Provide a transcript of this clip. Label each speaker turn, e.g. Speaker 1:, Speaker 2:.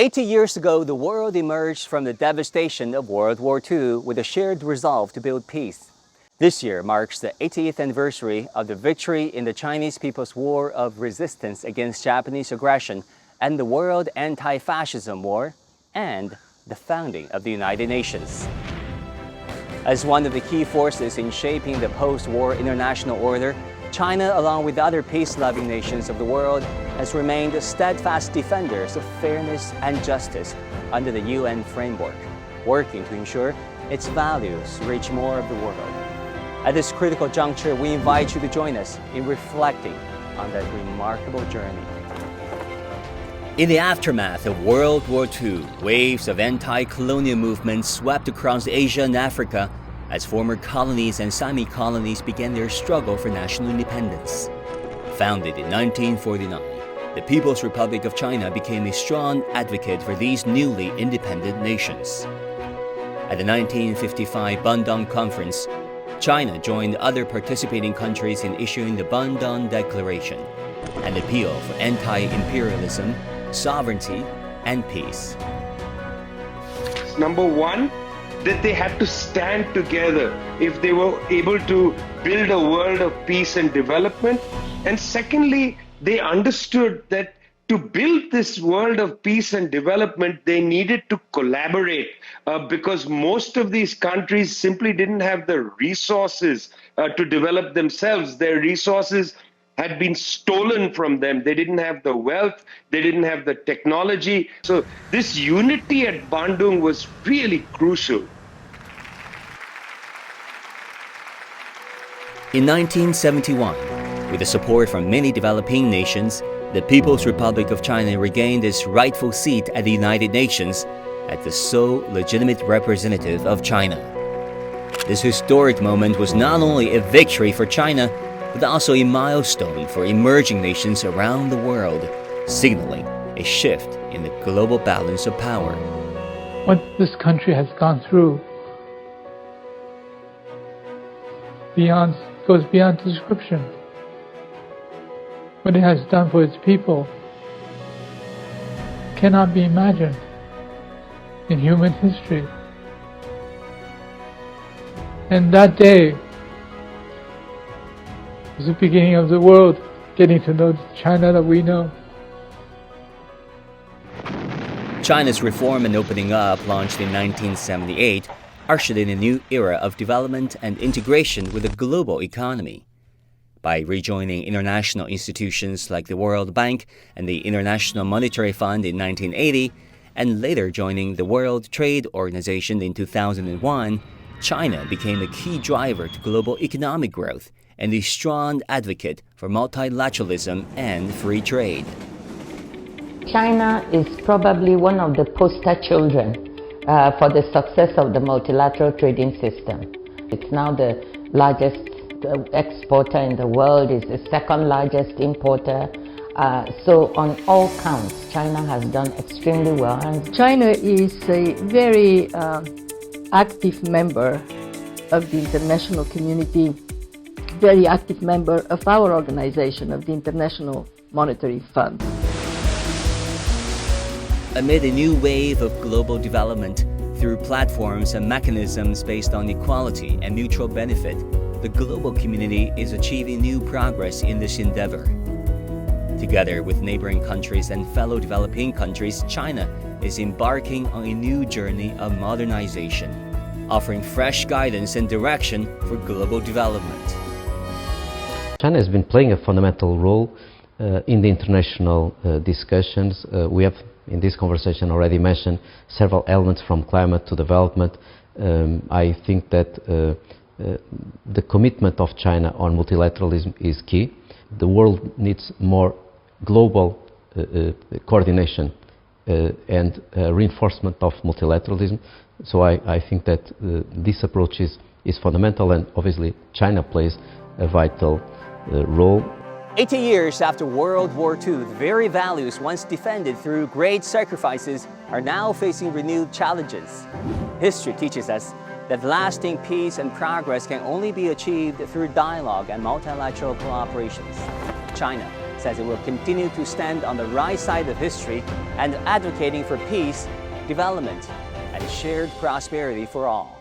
Speaker 1: 80 years ago, the world emerged from the devastation of World War II with a shared resolve to build peace. This year marks the 80th anniversary of the victory in the Chinese People's War of Resistance against Japanese aggression and the World Anti-Fascism War, and the founding of the United Nations. As one of the key forces in shaping the post-war international order, China, along with other peace-loving nations of the world, has remained steadfast defenders of fairness and justice under the UN framework, working to ensure its values reach more of the world. At this critical juncture, we invite you to join us in reflecting on that remarkable journey. In the aftermath of World War II, waves of anti-colonial movements swept across Asia and Africa as former colonies and semi-colonies began their struggle for national independence. Founded in 1949, the People's Republic of China became a strong advocate for these newly independent nations. At the 1955 Bandung Conference, China joined other participating countries in issuing the Bandung Declaration, an appeal for anti-imperialism, sovereignty, and peace.
Speaker 2: Number one, that they had to stand together if they were able to build a world of peace and development. And secondly, they understood that to build this world of peace and development, they needed to collaborate because most of these countries simply didn't have the resources to develop themselves. Their resources had been stolen from them. They didn't have the wealth, they didn't have the technology. So this unity at Bandung was really crucial.
Speaker 1: In 1971, with the support from many developing nations, the People's Republic of China regained its rightful seat at the United Nations as the sole legitimate representative of China. This historic moment was not only a victory for China, but also a milestone for emerging nations around the world, signaling a shift in the global balance of power.
Speaker 3: What this country has gone through goes beyond description. What it has done for its people cannot be imagined in human history. And that day was the beginning of the world getting to know China that we know.
Speaker 1: China's reform and opening up, launched in 1978, ushered in a new era of development and integration with the global economy. By rejoining international institutions like the World Bank and the International Monetary Fund in 1980, and later joining the World Trade Organization in 2001, China became a key driver to global economic growth and a strong advocate for multilateralism and free trade.
Speaker 4: China is probably one of the poster children for the success of the multilateral trading system. It's now the largest exporter in the world, is the second largest importer. So on all counts, China has done extremely well. And
Speaker 5: China is a very active member of the international community, very active member of our organization, of the International Monetary Fund.
Speaker 1: Amid a new wave of global development through platforms and mechanisms based on equality and mutual benefit, the global community is achieving new progress in this endeavor. Together with neighboring countries and fellow developing countries, China is embarking on a new journey of modernization, offering fresh guidance and direction for global development.
Speaker 6: China has been playing a fundamental role in the international discussions. We have, in this conversation, already mentioned several elements from climate to development. I think that the commitment of China on multilateralism is key. The world needs more global coordination and reinforcement of multilateralism. So I think that this approach is fundamental, and obviously China plays a vital role.
Speaker 1: 80 years after World War II, the very values once defended through great sacrifices are now facing renewed challenges. History teaches us that lasting peace and progress can only be achieved through dialogue and multilateral cooperations. China says it will continue to stand on the right side of history and advocating for peace, development, and shared prosperity for all.